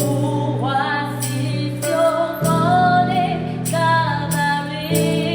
Oasis, yo con el cabaret.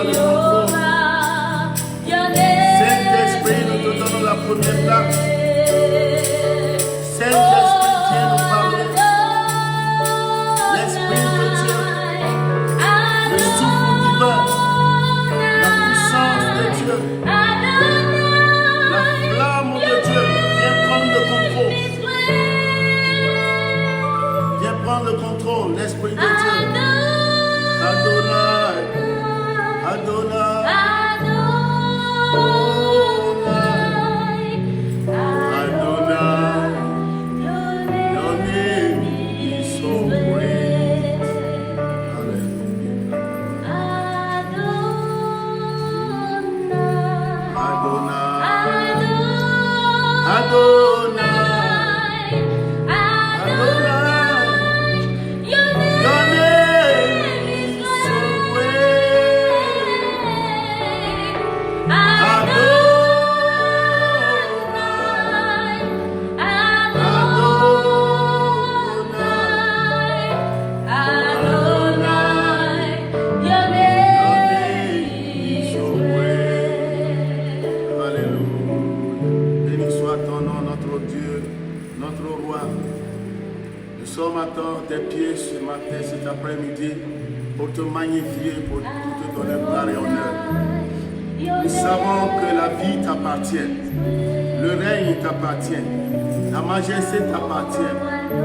prends le contrôle. Saint-Esprit, nous te donnons la première place. Saint-Esprit, viens nous parler. L'Esprit de Dieu, le souffle divin, la puissance de Dieu, la flamme de Dieu, viens prendre le contrôle. Viens prendre le contrôle, l'Esprit de Dieu. Adonai, Adonai, Adonai, your name is so great. Hallelujah. Adonai, Adonai, tes pieds ce matin, cet après-midi, pour te magnifier, pour te donner gloire et honneur. Nous savons que la vie t'appartient, le règne t'appartient, la majesté t'appartient,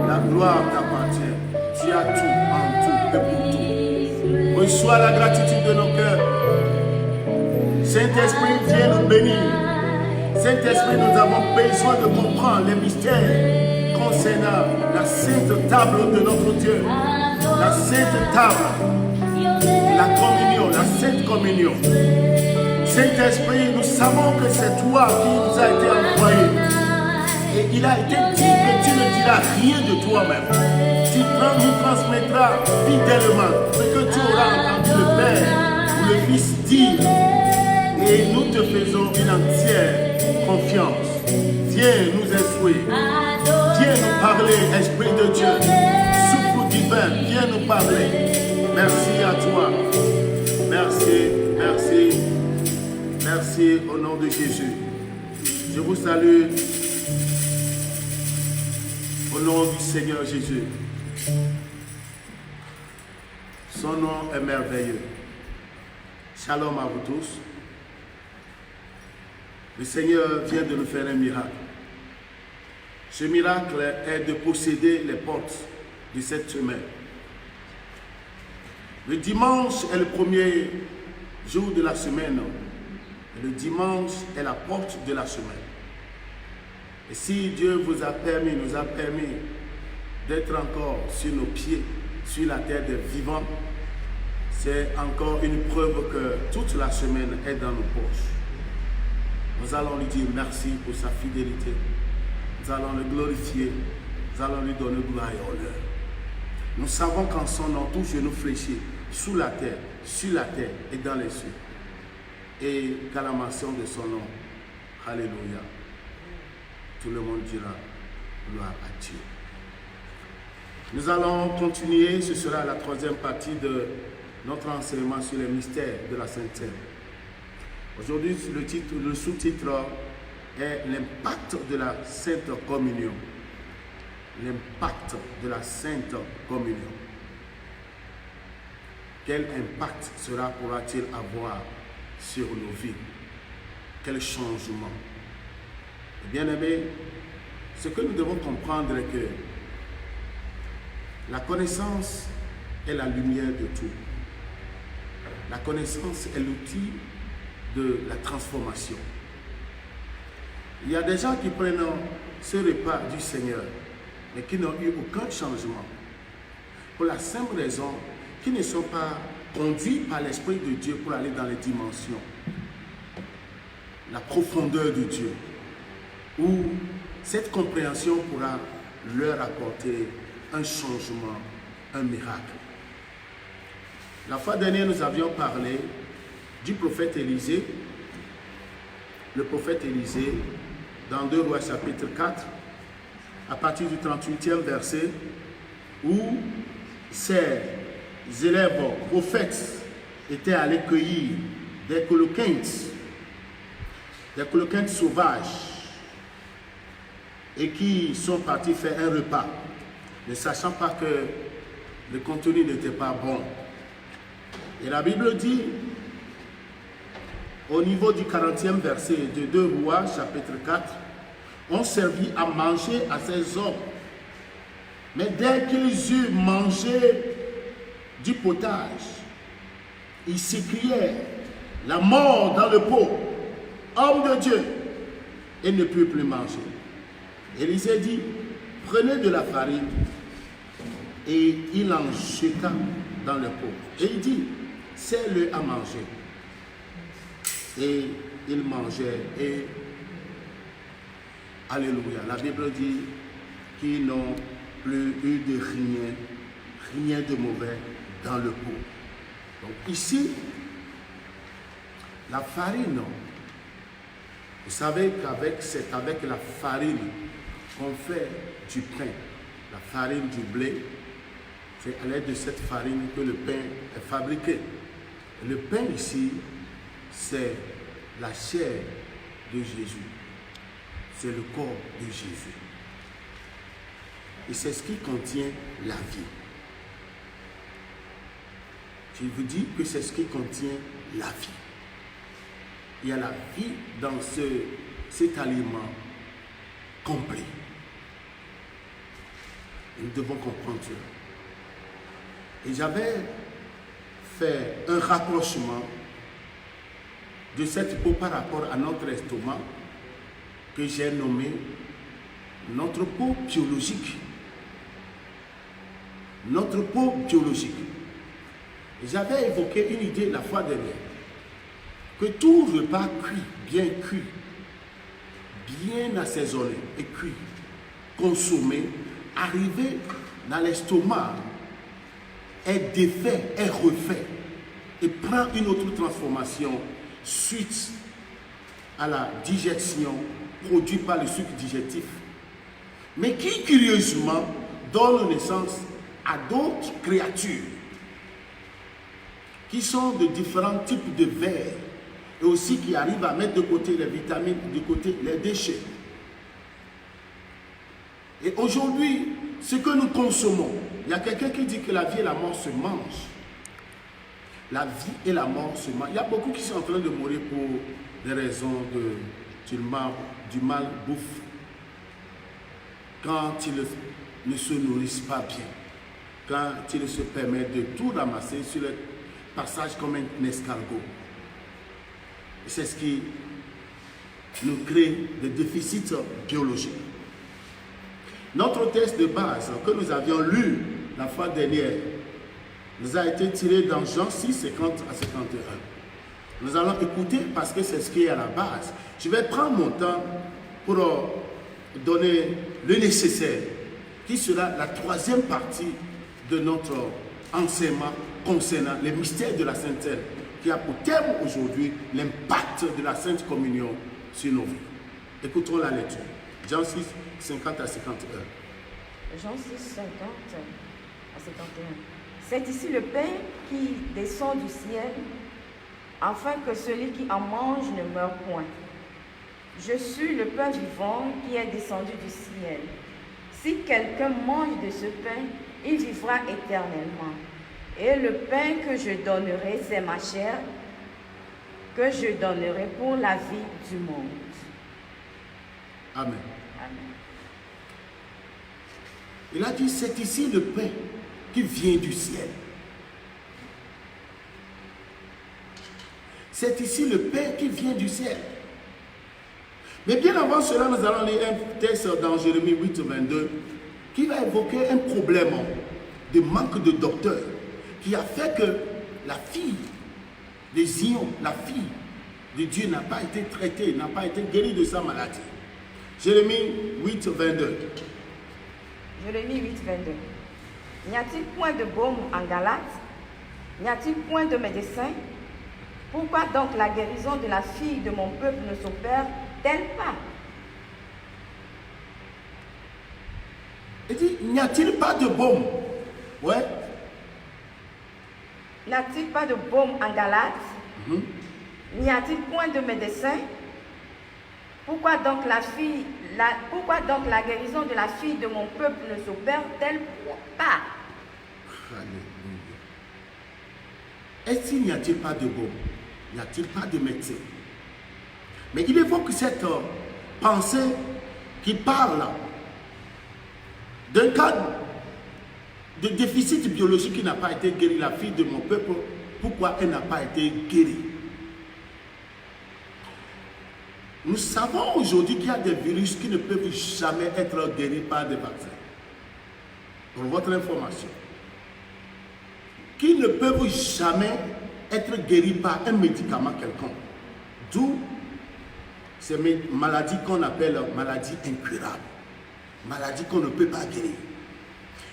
la gloire t'appartient. Tu as tout, en tout et pour tout. Reçois la gratitude de nos cœurs. Saint-Esprit, viens nous bénir. Saint-Esprit, nous avons besoin de comprendre les mystères concernant la sainte table de notre Dieu, la sainte table, la communion, la sainte communion. Saint-Esprit, nous savons que c'est toi qui nous a été envoyé. Et il a été dit que tu ne diras rien de toi-même. Tu nous transmettras fidèlement ce que tu auras entendu le Père ou le Fils dire. Et nous te faisons une entière confiance. Viens nous instruire. Viens nous parler, Esprit de Dieu. Souffle divin, viens nous parler. Merci à toi. Merci, merci, merci au nom de Jésus. Je vous salue au nom du Seigneur Jésus. Son nom est merveilleux. Shalom à vous tous. Le Seigneur vient de nous faire un miracle. Ce miracle est de posséder les portes de cette semaine. Le dimanche est le premier jour de la semaine. Et le dimanche est la porte de la semaine. Et si Dieu vous a permis, nous a permis d'être encore sur nos pieds, sur la terre des vivants, c'est encore une preuve que toute la semaine est dans nos poches. Nous allons lui dire merci pour sa fidélité. Nous allons le glorifier. Nous allons lui donner gloire et honneur. Nous savons qu'en son nom, tout genou fléchit sous la terre, sur la terre et dans les cieux. Et qu'à la mention de son nom, alléluia, tout le monde dira gloire à Dieu. Nous allons continuer, ce sera la troisième partie de notre enseignement sur les mystères de la Sainte Seine. Aujourd'hui, le sous-titre est l'impact de la Sainte Communion. L'impact de la Sainte Communion. Quel impact pourra-t-il avoir sur nos vies? Quel changement? Bien-aimés, ce que nous devons comprendre est que la connaissance est la lumière de tout. La connaissance est l'outil de la transformation. Il y a des gens qui prennent ce repas du Seigneur, mais qui n'ont eu aucun changement. Pour la simple raison qu'ils ne sont pas conduits par l'Esprit de Dieu pour aller dans les dimensions, la profondeur de Dieu, où cette compréhension pourra leur apporter un changement, un miracle. La fois dernière, nous avions parlé du prophète Élisée. Le prophète Élisée, dans 2 Rois chapitre 4, à partir du 38e verset, où ces élèves prophètes était allé cueillir des coloquintes sauvages et qui sont partis faire un repas, ne sachant pas que le contenu n'était pas bon. Et la Bible dit, au niveau du 40e verset de 2 Rois, chapitre 4, on servit à manger à ces hommes. Mais dès qu'ils eurent mangé du potage, ils s'écrièrent, la mort dans le pot, homme de Dieu, et ne purent plus manger. Élisée dit, prenez de la farine, et il en jeta dans le pot. Et il dit, c'est-le à manger. Et il mangeait, et alléluia. La Bible dit qu'ils n'ont plus eu de rien de mauvais dans le pot. Donc ici, la farine, vous savez c'est avec la farine qu'on fait du pain, la farine du blé. C'est à l'aide de cette farine que le pain est fabriqué. Et le pain ici, c'est la chair de Jésus. C'est le corps de Jésus. Et c'est ce qui contient la vie. Je vous dis que c'est ce qui contient la vie. Il y a la vie dans cet aliment complet. Nous devons comprendre cela. Et j'avais fait un rapprochement de cette peau par rapport à notre estomac que j'ai nommé notre peau biologique. Notre peau biologique. Et j'avais évoqué une idée la fois dernière, que tout repas cuit, bien assaisonné et cuit, consommé, arrivé dans l'estomac, est défait, est refait et prend une autre transformation suite à la digestion produite par le sucre digestif, mais qui curieusement donne naissance à d'autres créatures qui sont de différents types de vers et aussi qui arrivent à mettre de côté les vitamines, de côté les déchets. Et aujourd'hui, ce que nous consommons, il y a quelqu'un qui dit que la vie et la mort se mangent. La vie et la mort se mangent. Il y a beaucoup qui sont en train de mourir pour des raisons du mal bouffe. Quand ils ne se nourrissent pas bien, quand ils se permettent de tout ramasser sur le passage comme un escargot. C'est ce qui nous crée des déficits biologiques. Notre texte de base que nous avions lu la fois dernière nous a été tiré dans Jean 6, 50 à 51. Nous allons écouter parce que c'est ce qui est à la base. Je vais prendre mon temps pour donner le nécessaire, qui sera la troisième partie de notre enseignement concernant les mystères de la Sainte Seine, qui a pour thème aujourd'hui l'impact de la Sainte Communion sur nos vies. Écoutons la lecture. Jean 6, 50 à 51. Jean 6, 50 à 51. C'est ici le pain qui descend du ciel, afin que celui qui en mange ne meure point. Je suis le pain vivant qui est descendu du ciel. Si quelqu'un mange de ce pain, il vivra éternellement. Et le pain que je donnerai, c'est ma chair, que je donnerai pour la vie du monde. Amen. Amen. Il a dit, c'est ici le pain qui vient du ciel. C'est ici le pain qui vient du ciel. Mais bien avant cela, nous allons lire un texte dans Jérémie 8, 22, qui va évoquer un problème de manque de docteurs, qui a fait que la fille de Zion, la fille de Dieu n'a pas été traitée, n'a pas été guérie de sa maladie. Jérémie 8, 22. Jérémie 8, 22. N'y a-t-il point de baume en Galate? N'y a-t-il point de médecin? Pourquoi donc la guérison de la fille de mon peuple ne s'opère-t-elle pas? Il dit, n'y a-t-il pas de baume? Ouais. N'a-t-il pas de baume en Galate? N'y a-t-il point de médecin? Pourquoi donc la guérison de la fille de mon peuple ne s'opère-t-elle pas? Alléluia. Est-ce qu'il n'y a-t-il pas de baume? N'y a-t-il pas de médecin? Mais il évoque cette pensée qui parle d'un cas de déficit biologique qui n'a pas été guéri. La fille de mon peuple, pourquoi elle n'a pas été guérie? Nous savons aujourd'hui qu'il y a des virus qui ne peuvent jamais être guéris par des vaccins. Pour votre information. Qui ne peuvent jamais être guéris par un médicament quelconque. D'où ces maladies qu'on appelle maladies incurables. Maladies qu'on ne peut pas guérir.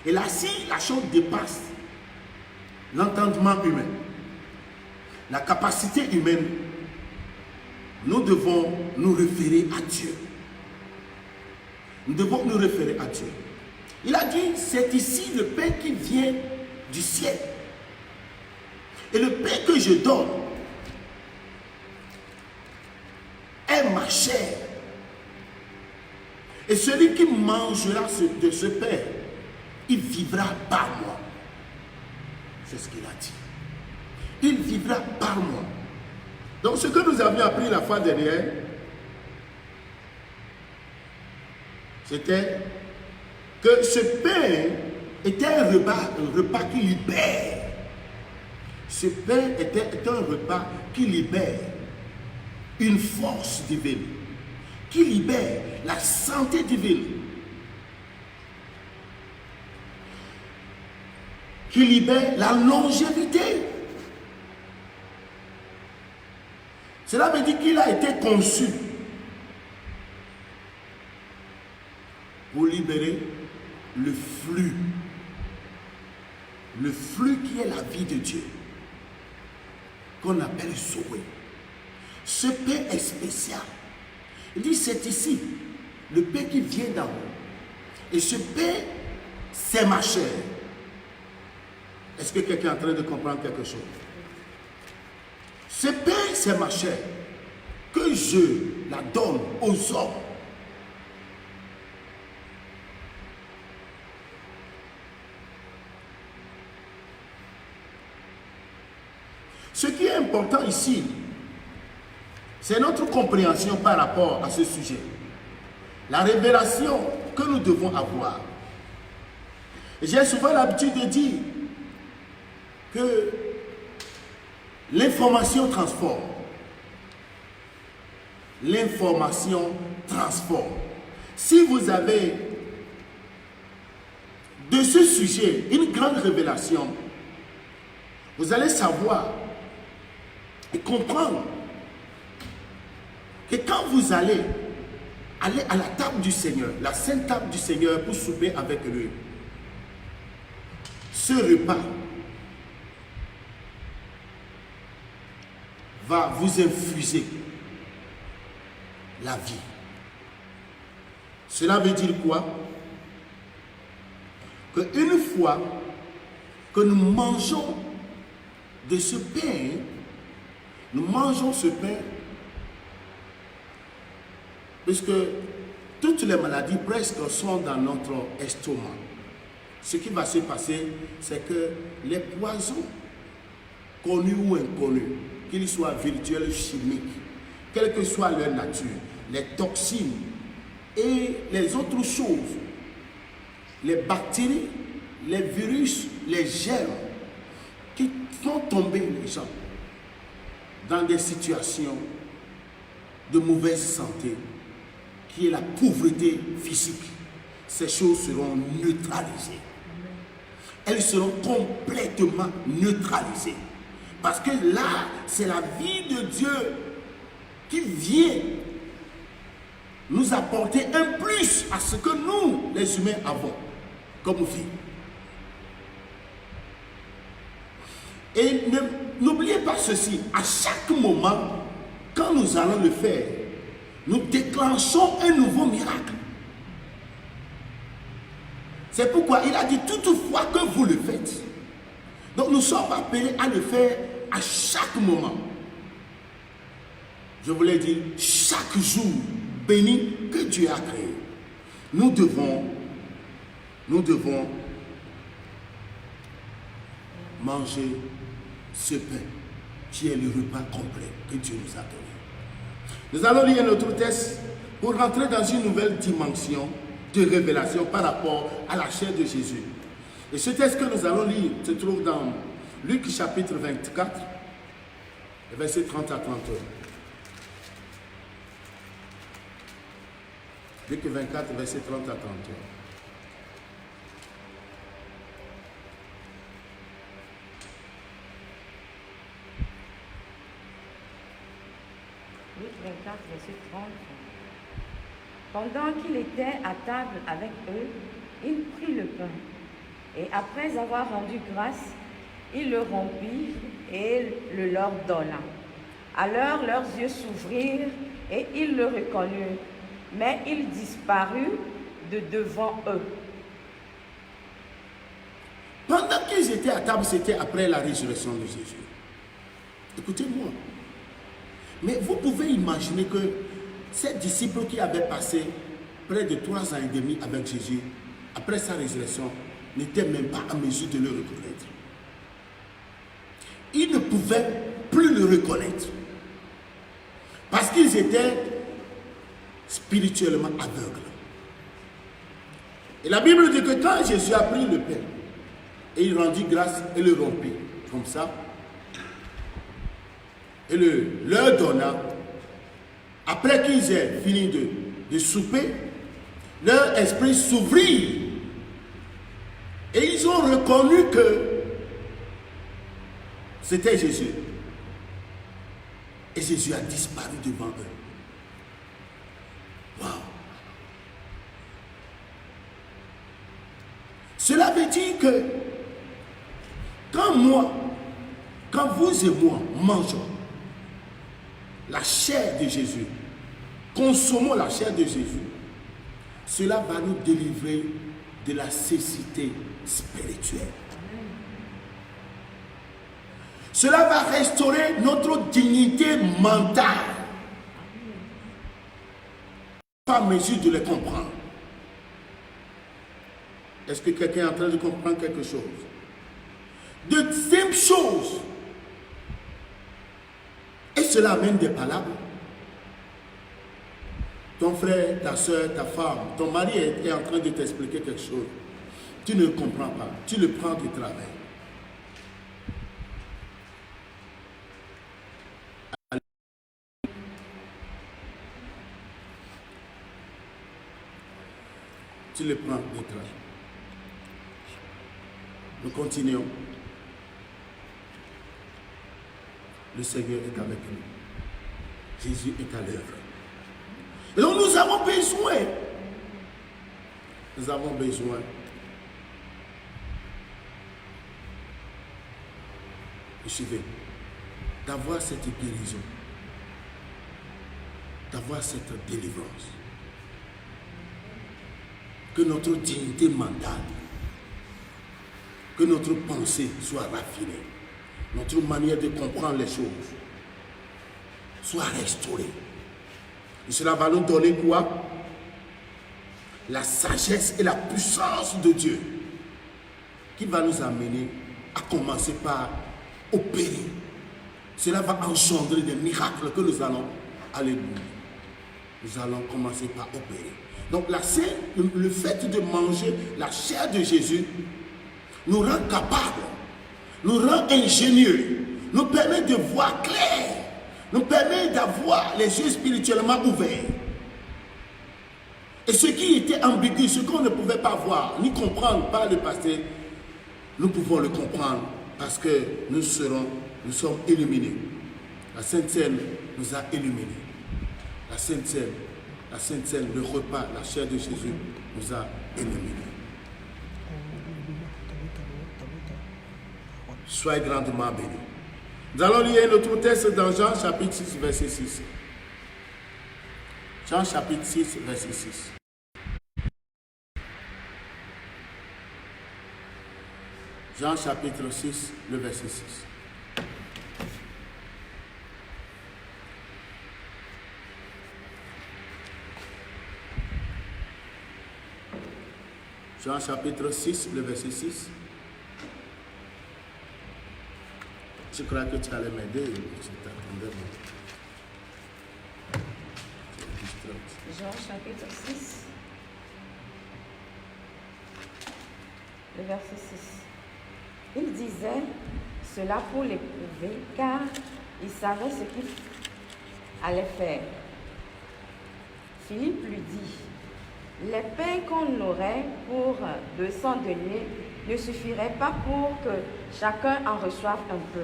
Et là, si la chose dépasse l'entendement humain, la capacité humaine, nous devons nous référer à Dieu. Nous devons nous référer à Dieu. Il a dit, c'est ici le pain qui vient du ciel. Et le pain que je donne est ma chair. Et celui qui mangera de ce pain, il vivra par moi. C'est ce qu'il a dit. Il vivra par moi. Donc ce que nous avions appris la fois dernière, c'était que ce pain était un repas qui libère. Ce pain était un repas qui libère une force divine, qui libère la santé divine, qui libère la longévité. Cela veut dire qu'il a été conçu pour libérer le flux qui est la vie de Dieu, qu'on appelle Zoé. Ce pain est spécial. Il dit, c'est ici, le pain qui vient d'en haut. Et ce pain, c'est ma chair. Est-ce que quelqu'un est en train de comprendre quelque chose? Ce pain, c'est ma chair, que je la donne aux hommes. Ce qui est important ici, c'est notre compréhension par rapport à ce sujet. La révélation que nous devons avoir. J'ai souvent l'habitude de dire que l'information transforme. L'information transforme. Si vous avez de ce sujet une grande révélation, vous allez savoir et comprendre que quand vous allez à la table du Seigneur, la sainte table du Seigneur pour souper avec lui, ce repas va vous infuser la vie. Cela veut dire quoi? Qu'une fois que nous mangeons de ce pain, nous mangeons ce pain, puisque toutes les maladies presque sont dans notre estomac. Ce qui va se passer, c'est que les poisons, connus ou inconnus, qu'ils soient virtuels ou chimiques, quelle que soit leur nature, les toxines et les autres choses, les bactéries, les virus, les germes, qui font tomber les gens dans des situations de mauvaise santé, qui est la pauvreté physique, ces choses seront neutralisées. Elles seront complètement neutralisées. Parce que là, c'est la vie de Dieu qui vient nous apporter un plus à ce que nous, les humains, avons comme vie. Et n'oubliez pas ceci, à chaque moment, quand nous allons le faire, nous déclenchons un nouveau miracle. C'est pourquoi il a dit, toutefois que vous le faites, Donc nous sommes appelés à le faire à chaque moment. Je vous l'ai dit, chaque jour béni que Dieu a créé. Nous devons manger ce pain qui est le repas complet que Dieu nous a donné. Nous allons lire notre texte pour rentrer dans une nouvelle dimension de révélation par rapport à la chair de Jésus. Et ce texte que nous allons lire se trouve dans Luc chapitre 24, versets 30 à 31. Luc 24, versets 30 à 31. Luc 24, verset 30. Pendant qu'il était à table avec eux, il prit le pain. Et après avoir rendu grâce, il le rompit et le leur donna. Alors leurs yeux s'ouvrirent et ils le reconnurent, mais il disparut de devant eux. Pendant qu'ils étaient à table, c'était après la résurrection de Jésus. Écoutez-moi. Mais vous pouvez imaginer que ces disciples qui avaient passé près de 3 ans et demi avec Jésus, après sa résurrection, n'étaient même pas en mesure de le reconnaître. Ils ne pouvaient plus le reconnaître. Parce qu'ils étaient spirituellement aveugles. Et la Bible dit que quand Jésus a pris le pain, et il rendit grâce et le rompit, comme ça, et leur donna, après qu'ils aient fini de souper, leur esprit s'ouvrit. Et ils ont reconnu que c'était Jésus. Et Jésus a disparu devant eux. Waouh! Cela veut dire que quand vous et moi mangeons la chair de Jésus, consommons la chair de Jésus, cela va nous délivrer de la cécité spirituelle. Cela va restaurer notre dignité mentale. Pas en mesure de les comprendre. Est-ce que quelqu'un est en train de comprendre quelque chose? De simples choses. Et cela amène des palabres. Ton frère, ta soeur, ta femme, ton mari est en train de t'expliquer quelque chose. Tu ne comprends pas. Tu le prends du travail. Tu le prends du travail. Nous continuons. Le Seigneur est avec nous. Jésus est à l'œuvre. Et donc nous avons besoin suivez, d'avoir cette guérison, d'avoir cette délivrance. Que notre dignité mentale, que notre pensée soit raffinée, notre manière de comprendre les choses soit restaurée. Et cela va nous donner quoi? La sagesse et la puissance de Dieu qui va nous amener à commencer par opérer. Cela va engendrer des miracles que nous allons, alléluia, nous allons commencer par opérer. Donc le fait de manger la chair de Jésus nous rend capables, nous rend ingénieux, nous permet de voir clair, nous permet d'avoir les yeux spirituellement ouverts. Et ce qui était ambigu, ce qu'on ne pouvait pas voir ni comprendre par le passé, nous pouvons le comprendre parce que nous sommes illuminés. La Sainte Seine nous a illuminés. La Sainte Seine, le repas, la chair de Jésus nous a illuminés. Soyez grandement bénis. Nous allons lire notre texte dans Jean chapitre 6, verset 6. Jean chapitre 6, verset 6. Jean chapitre 6, le verset 6. Jean chapitre 6, le verset 6. Je crois que tu allais m'aider. Je t'attendais. Jean chapitre 6, le verset 6. Il disait cela pour l'éprouver, car il savait ce qu'il allait faire. Philippe lui dit, les pains qu'on aurait pour 200 deniers ne suffiraient pas pour que chacun en reçoive un peu.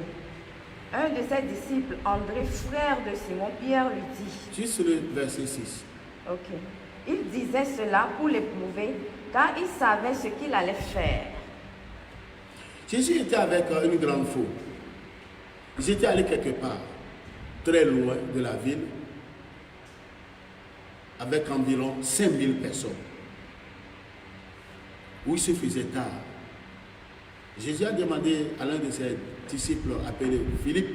Un de ses disciples, André, frère de Simon-Pierre, lui dit... Juste le verset 6. Ok. Il disait cela pour l'éprouver, car il savait ce qu'il allait faire. Jésus était avec une grande foule. Ils étaient allés quelque part, très loin de la ville, avec environ 5000 personnes, où il se faisait tard. Jésus a demandé à l'un de ses disciples appelé Philippe,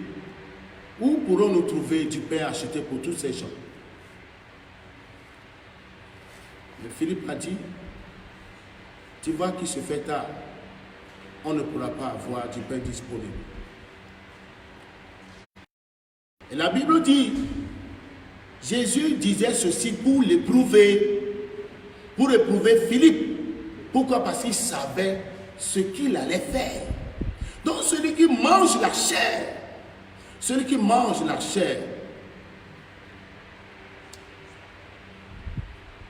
où pourrons-nous trouver du pain acheté pour tous ces gens? Mais Philippe a dit, tu vois qu'il se fait tard, on ne pourra pas avoir du pain disponible. Et la Bible dit, Jésus disait ceci pour l'éprouver, pour éprouver Philippe. Pourquoi? Parce qu'il savait ce qu'il allait faire. Donc celui qui mange la chair,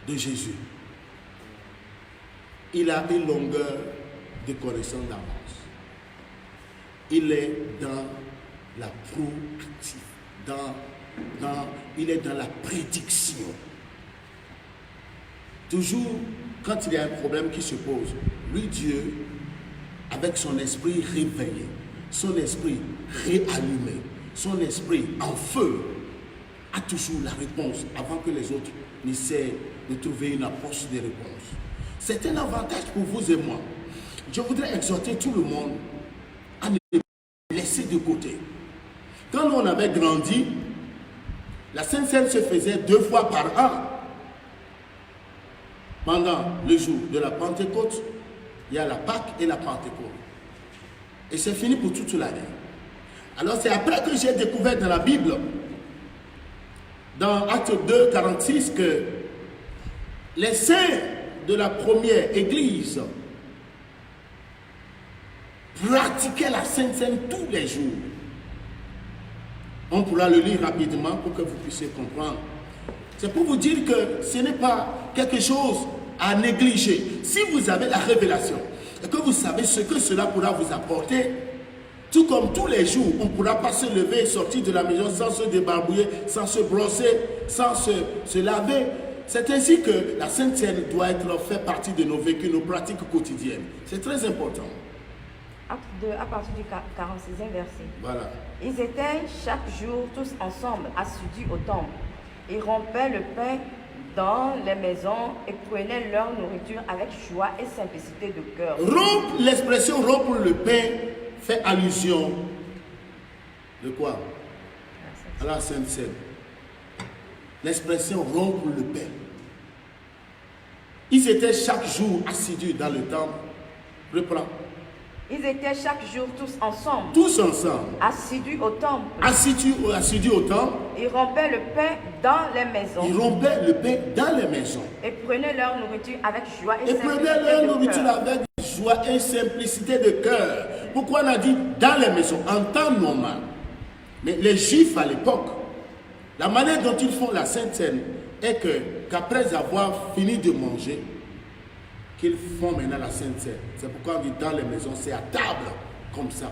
de Jésus, il a une longueur de connaissance d'avance. Il est dans la proactive, il est dans la prédiction. Toujours, quand il y a un problème qui se pose, lui, Dieu, avec son esprit réveillé, son esprit réallumé, son esprit en feu, a toujours la réponse avant que les autres n'essaient de trouver une approche de réponse. C'est un avantage pour vous et moi. Je voudrais exhorter tout le monde à ne laisser de côté. Quand on avait grandi, la Sainte Seine se faisait 2 fois par an. Pendant le jour de la Pentecôte, il y a la Pâque et la Pentecôte. Et c'est fini pour toute l'année. Alors c'est après que j'ai découvert dans la Bible, dans Acte 2, 46, que les saints de la première église pratiquaient la Sainte Seine tous les jours. On pourra le lire rapidement pour que vous puissiez comprendre. C'est pour vous dire que ce n'est pas quelque chose à négliger. Si vous avez la révélation et que vous savez ce que cela pourra vous apporter, tout comme tous les jours, on ne pourra pas se lever et sortir de la maison sans se débarbouiller, sans se brosser, sans se laver. C'est ainsi que la Sainte Seine doit être fait partie de nos vécus, nos pratiques quotidiennes. C'est très important. Acte 2, à partir du 46e verset. Voilà. Ils étaient chaque jour tous ensemble, assidus au temple. Ils rompaient le pain dans les maisons et prenaient leur nourriture avec joie et simplicité de cœur. Rompre, l'expression rompre le pain fait allusion de quoi? À la Sainte Seine. L'expression rompre le pain. Ils étaient chaque jour assidus dans le temple. Reprends. Ils étaient chaque jour tous ensemble. Tous ensemble. Assidus au temple. Assidus au temple. Ils rompaient le pain dans les maisons. Ils rompaient le pain dans les maisons. Et prenaient leur nourriture avec joie et Et simplicité prenaient leur de nourriture cœur. avec joie et simplicité de cœur. Pourquoi on a dit dans les maisons, en temps normal? Mais les Juifs à l'époque, la manière dont ils font la Sainte Seine est qu'après avoir fini de manger, qu'ils font maintenant la Sainte Seine. C'est pourquoi on dit dans les maisons, c'est à table, comme ça.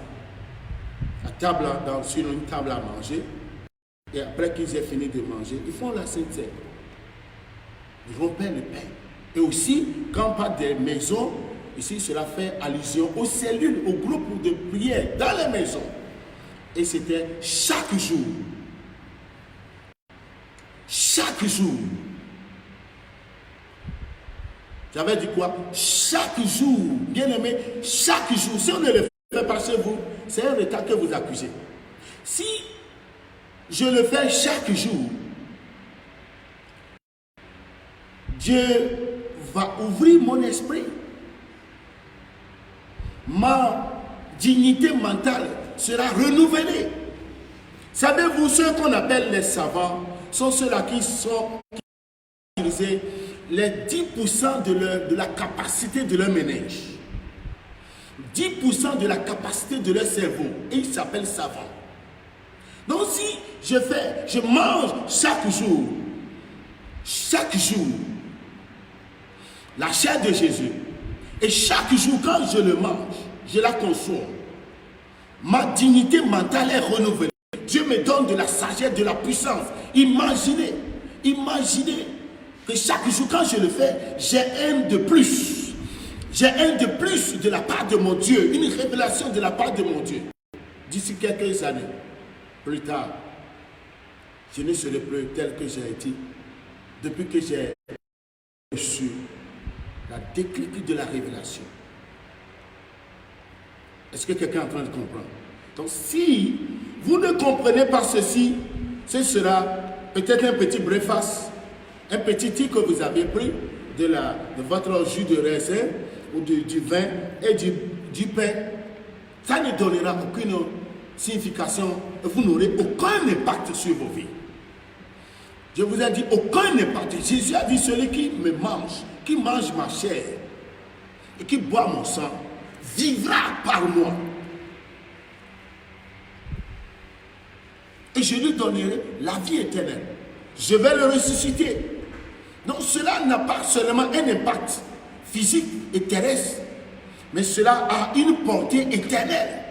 À table, sur une table à manger. Et après qu'ils aient fini de manger, ils font la Sainte Seine. Ils rompaient le pain. Et aussi, quand on parle des maisons, ici cela fait allusion aux cellules, aux groupes de prière dans les maisons. Et c'était chaque jour. Chaque jour. J'avais dit quoi? Chaque jour, bien aimé, chaque jour, si on ne le fait pas chez vous, c'est un état que vous accusez. Si je le fais chaque jour, Dieu va ouvrir mon esprit. Ma dignité mentale sera renouvelée. Savez-vous, ceux qu'on appelle les savants sont ceux-là qui sont utilisés les 10% de la capacité de leur ménage. 10% de la capacité de leur cerveau. Et ils s'appellent savants. Donc si je mange chaque jour, la chair de Jésus, et chaque jour quand je le mange, je la consomme, ma dignité mentale est renouvelée. Dieu me donne de la sagesse, de la puissance. Imaginez que chaque jour quand je le fais, j'ai un de plus. J'ai un de plus de la part de mon Dieu, une révélation de la part de mon Dieu. D'ici quelques années, plus tard, je ne serai plus tel que j'ai été depuis que j'ai reçu la déclic de la révélation. Est-ce que quelqu'un est en train de comprendre? Donc si vous ne comprenez pas ceci, ce sera peut-être un petit breakfast, un petit thé que vous avez pris de votre jus de raisin ou du vin et du pain. Ça ne donnera aucune signification et vous n'aurez aucun impact sur vos vies. Je vous ai dit aucun impact. Jésus a dit celui qui me mange, qui mange ma chair et qui boit mon sang, vivra par moi. Et je lui donnerai la vie éternelle. Je vais le ressusciter. Donc cela n'a pas seulement un impact physique et terrestre, mais cela a une portée éternelle.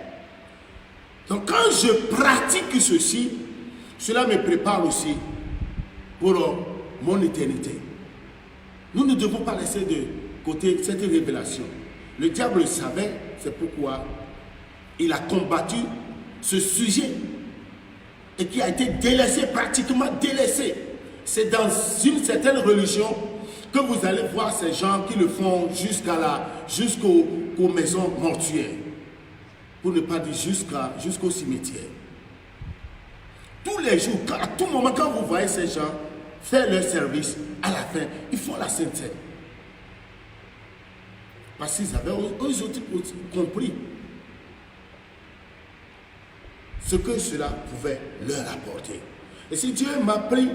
Donc quand je pratique ceci, cela me prépare aussi pour mon éternité. Nous ne devons pas laisser de côté cette révélation. Le diable le savait, c'est pourquoi il a combattu ce sujet et qui a été délaissé, pratiquement délaissé. C'est dans une certaine religion que vous allez voir ces gens qui le font jusqu'aux maisons mortuaires, pour ne pas dire jusqu'au cimetière. Tous les jours, à tout moment, quand vous voyez ces gens faire leur service, à la fin, ils font la Sainte Seine. Parce qu'ils avaient eux aussi compris ce que cela pouvait leur apporter. Et si Dieu m'a pris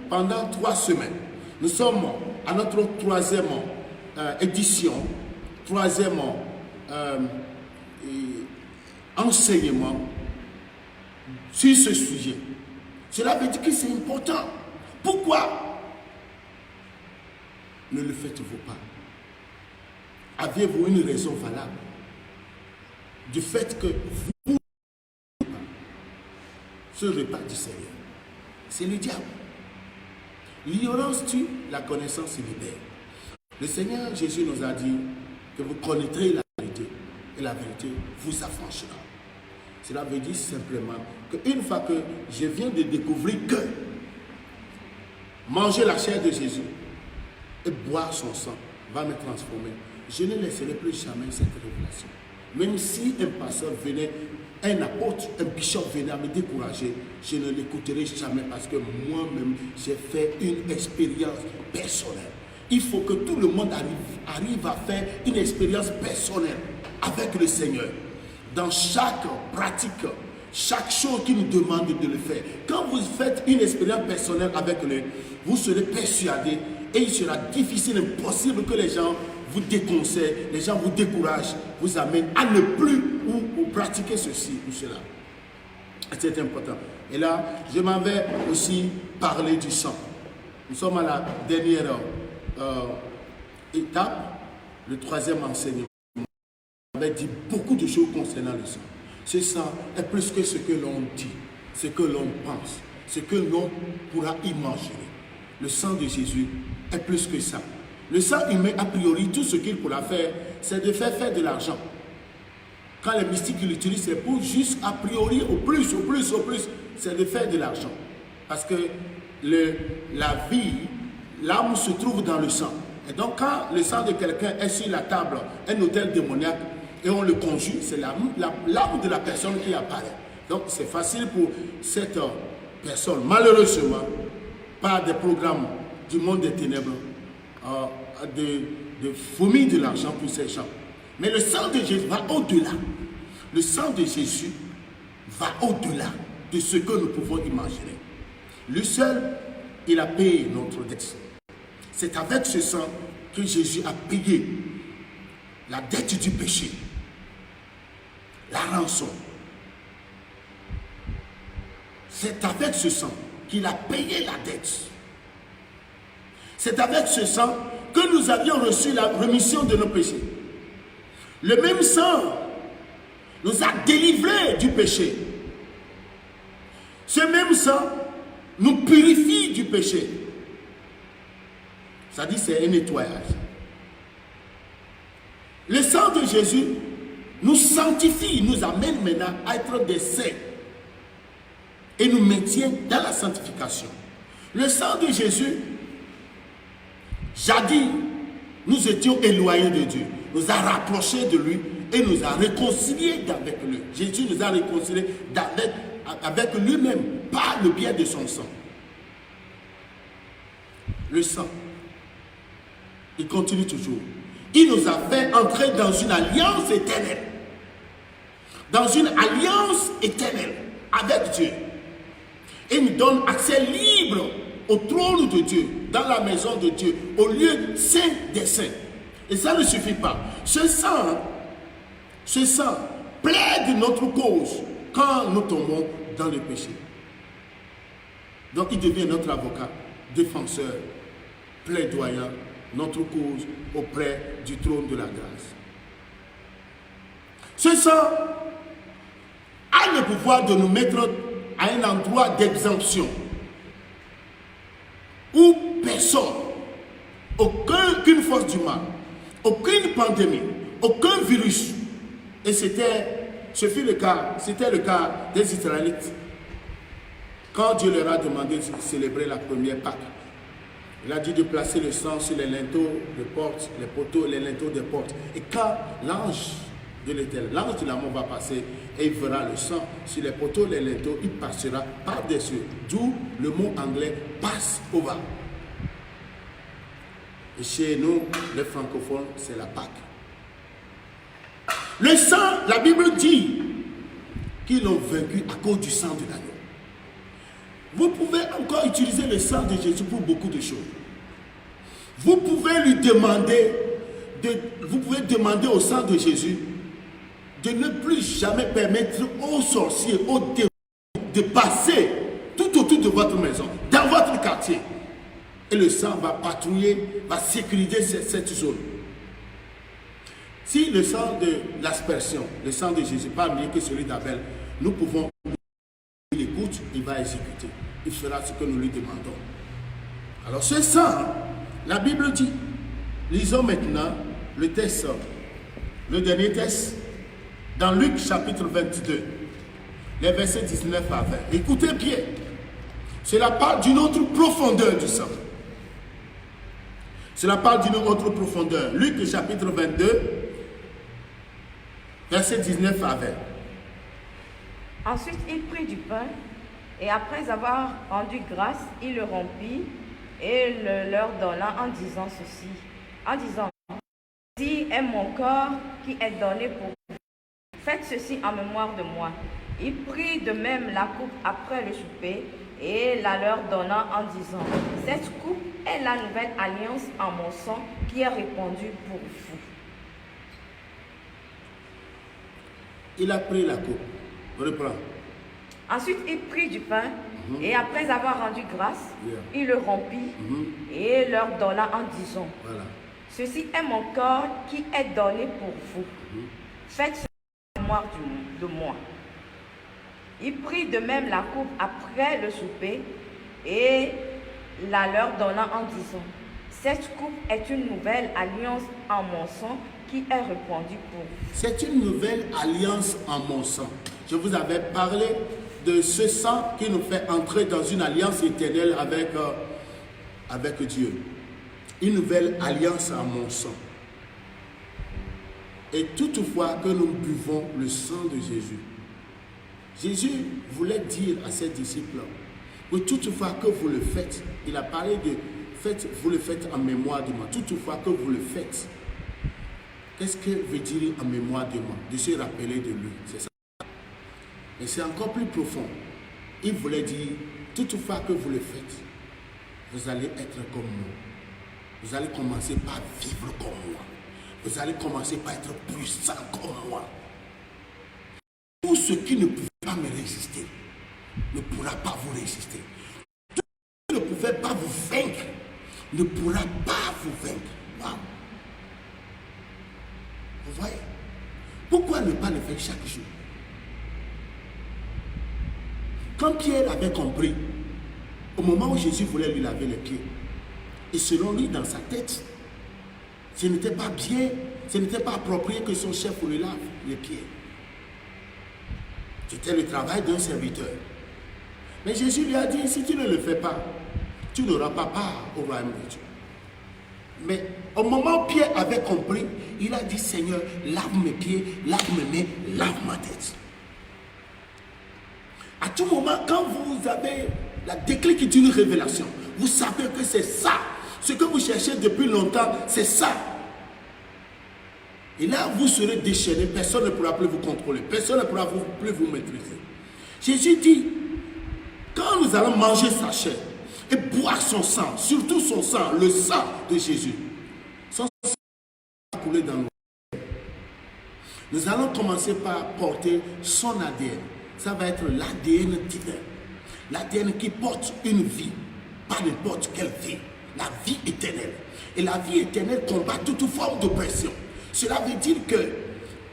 pendant 3 semaines, nous sommes à notre 3e édition, 3e enseignement sur ce sujet. Cela veut dire que c'est important. Pourquoi ne le faites-vous pas? Avez-vous une raison valable du fait que vous ce repas du Seigneur? C'est le diable. L'ignorance tue, la connaissance libère. Le Seigneur Jésus nous a dit que vous connaîtrez la vérité et la vérité vous affranchira. Cela veut dire simplement qu'une fois que je viens de découvrir que manger la chair de Jésus et boire son sang va me transformer, je ne laisserai plus jamais cette révélation. Même si un pasteur venait, un apôtre, un bishop venait à me décourager, je ne l'écouterai jamais parce que moi-même, j'ai fait une expérience personnelle. Il faut que tout le monde arrive à faire une expérience personnelle avec le Seigneur. Dans chaque pratique, chaque chose qui nous demande de le faire. Quand vous faites une expérience personnelle avec lui, vous serez persuadé et il sera difficile, impossible que les gens vous déconseillent, les gens vous découragent, vous amènent à ne plus ou pratiquer ceci ou cela. C'est important. Et là, je m'en vais aussi parler du sang. Nous sommes à la dernière étape, le 3e enseignement. On avait dit beaucoup de choses concernant le sang. Ce sang est plus que ce que l'on dit, ce que l'on pense, ce que l'on pourra imaginer. Le sang de Jésus est plus que ça. Le sang humain, a priori, tout ce qu'il pourra faire, c'est de faire de l'argent. Quand les mystiques l'utilisent, c'est pour juste a priori, au plus, c'est de faire de l'argent. Parce que la vie, l'âme se trouve dans le sang. Et donc quand le sang de quelqu'un est sur la table, un autel démoniaque, et on le conjure, c'est l'âme de la personne qui apparaît. Donc c'est facile pour cette personne, malheureusement, par des programmes du monde des ténèbres, de vomir de l'argent pour ces gens. Mais le sang de Jésus va au-delà. Le sang de Jésus va au-delà de ce que nous pouvons imaginer. Lui seul, il a payé notre dette. C'est avec ce sang que Jésus a payé la dette du péché, la rançon. C'est avec ce sang qu'il a payé la dette. C'est avec ce sang que nous avions reçu la rémission de nos péchés. Le même sang nous a délivrés du péché. Ce même sang nous purifie du péché. Ça dit, c'est un nettoyage. Le sang de Jésus nous sanctifie, nous amène maintenant à être des saints et nous maintient dans la sanctification. Le sang de Jésus, jadis, nous étions éloignés de Dieu, nous a rapprochés de lui et nous a réconciliés avec lui. Jésus nous a réconciliés avec lui-même par le biais de son sang. Le sang, il continue toujours. Il nous a fait entrer dans une alliance éternelle. Dans une alliance éternelle avec Dieu. Et nous donne accès libre au trône de Dieu, dans la maison de Dieu, au lieu saint des saints. Et ça ne suffit pas. Ce sang plaide notre cause quand nous tombons dans le péché. Donc il devient notre avocat, défenseur, plaidoyant notre cause auprès du trône de la grâce. Ce sang a le pouvoir de nous mettre à un endroit d'exemption où personne, aucune force du mal, aucune pandémie, aucun virus, et c'était le cas des Israélites quand Dieu leur a demandé de célébrer la première Pâque. Il a dit de placer le sang sur les linteaux de porte, les poteaux, les linteaux des portes. Et quand l'ange de l'Éternel, l'ange de la mort va passer et il verra le sang sur les poteaux, les linteaux, il passera par-dessus. D'où le mot anglais pass over. Et chez nous, les francophones, c'est la Pâque. Le sang, la Bible dit qu'ils l'ont vaincu à cause du sang de l'agneau. Vous pouvez encore utiliser le sang de Jésus pour beaucoup de choses. Vous pouvez demander au sang de Jésus de ne plus jamais permettre aux sorciers, aux démons de passer tout autour de votre maison, dans votre quartier. Et le sang va patrouiller, va sécuriser cette zone. Si le sang de l'aspersion, le sang de Jésus, pas mieux que celui d'Abel, nous pouvons, il écoute, il va exécuter. Il fera ce que nous lui demandons. Alors ce sang, la Bible dit, lisons maintenant le texte, le dernier texte, dans Luc chapitre 22, les versets 19 à 20. Écoutez bien, cela parle d'une autre profondeur du sang. Cela parle d'une autre profondeur. Luc chapitre 22, versets 19 à 20. Ensuite, il prit du pain, et après avoir rendu grâce, il le rompit et le leur donna en disant ceci, en disant, ceci est mon corps qui est donné pour vous. Faites ceci en mémoire de moi. Il prit de même la coupe après le souper et la leur donna en disant, cette coupe est la nouvelle alliance en mon sang qui est répandue pour vous. Il a pris la coupe. Reprends. Ensuite, il prit du pain et après avoir rendu grâce, il le rompit et leur donna en disant, voilà. Ceci est mon corps qui est donné pour vous. Faites ceci en mémoire de moi. Il prit de même la coupe après le souper et la leur donna en disant, cette coupe est une nouvelle alliance en mon sang qui est répandue pour vous. C'est une nouvelle alliance en mon sang. Je vous avais parlé de ce sang qui nous fait entrer dans une alliance éternelle avec Dieu. une nouvelle alliance à mon sang. Et toutefois que nous buvons le sang de Jésus, Jésus voulait dire à ses disciples que toutefois que vous le faites, il a parlé de faites, vous le faites en mémoire de moi. Toutefois que vous le faites, qu'est-ce que veut dire en mémoire de moi? De se rappeler de lui, c'est ça. Mais c'est encore plus profond. Il voulait dire, toutefois que vous le faites, vous allez être comme moi. Vous allez commencer par vivre comme moi. Vous allez commencer par être puissant comme moi. Tout ce qui ne pouvait pas me résister ne pourra pas vous résister. Tout ce qui ne pouvait pas vous vaincre ne pourra pas vous vaincre. Wow. Vous voyez? Pourquoi ne pas le faire chaque jour? Quand Pierre avait compris, au moment où Jésus voulait lui laver les pieds, et selon lui, dans sa tête, ce n'était pas bien, ce n'était pas approprié que son chef lui lave les pieds. C'était le travail d'un serviteur. Mais Jésus lui a dit, si tu ne le fais pas, tu n'auras pas part au royaume de Dieu. Mais au moment où Pierre avait compris, il a dit, Seigneur, lave mes pieds, lave mes mains, lave ma tête. À tout moment, quand vous avez la déclic d'une révélation, vous savez que c'est ça. Ce que vous cherchez depuis longtemps, c'est ça. Et là, vous serez déchaîné. Personne ne pourra plus vous contrôler. Personne ne pourra plus vous maîtriser. Jésus dit, quand nous allons manger sa chair et boire son sang, surtout son sang, le sang de Jésus, son sang va couler dans nos cœurs. Nous allons commencer par porter son ADN. Ça va être l'ADN divin. L'ADN qui porte une vie, pas n'importe quelle vie. La vie éternelle. Et la vie éternelle combat toute forme d'oppression. Cela veut dire que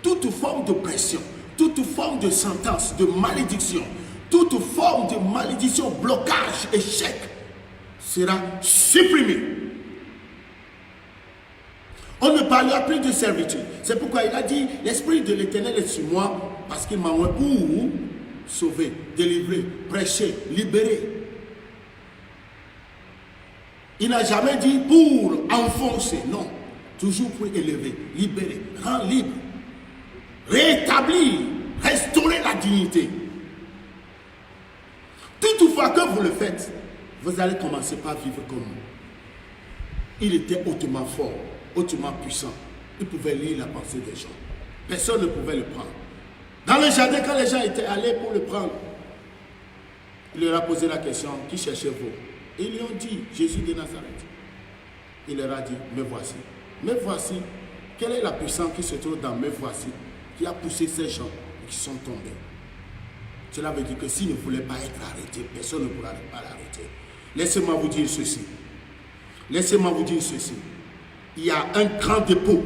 toute forme d'oppression, toute forme de sentence, de malédiction, toute forme de malédiction, blocage, échec, sera supprimée. On ne parlera plus de servitude. C'est pourquoi il a dit, l'Esprit de l'Éternel est sur moi, parce qu'il m'a envoyé pour sauver, délivrer, prêcher, libérer. Il n'a jamais dit pour enfoncer, non. Toujours pour élever, libérer, rendre libre, rétablir, restaurer la dignité. Toutefois que vous le faites, vous allez commencer par vivre comme moi. Il était hautement fort, hautement puissant. Il pouvait lire la pensée des gens. Personne ne pouvait le prendre. Dans le jardin, quand les gens étaient allés pour le prendre, il leur a posé la question, qui cherchez-vous? Et ils lui ont dit, Jésus de Nazareth. Il leur a dit, me voici. Me voici. Quelle est la puissance qui se trouve dans me voici, qui a poussé ces gens qui sont tombés? Cela veut dire que s'il ne voulait pas être arrêté, personne ne pourra pas l'arrêter. Laissez-moi vous dire ceci. Laissez-moi vous dire ceci. Il y a un grand dépôt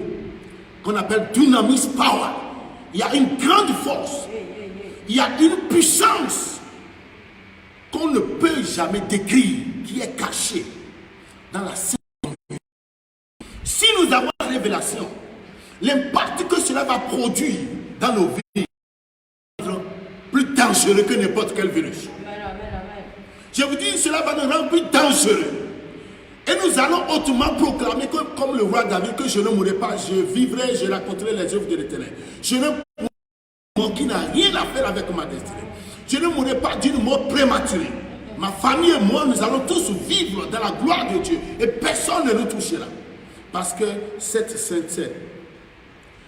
qu'on appelle Dunamis Power. Il y a une grande force. Il y a une puissance qu'on ne peut jamais décrire, qui est cachée dans la Sainte. Si nous avons la révélation, l'impact que cela va produire dans nos vies est plus dangereux que n'importe quel virus. Je vous dis, cela va nous rendre plus dangereux. Et nous allons hautement proclamer que, comme le roi David, que je ne mourrai pas, je vivrai, je raconterai les œuvres de l'Éternel. Je ne mourrai pas qui n'a rien à faire avec ma destinée. Je ne mourrai pas d'une mort prématurée. Ma famille et moi, nous allons tous vivre dans la gloire de Dieu. Et personne ne nous touchera. Parce que cette sainteté,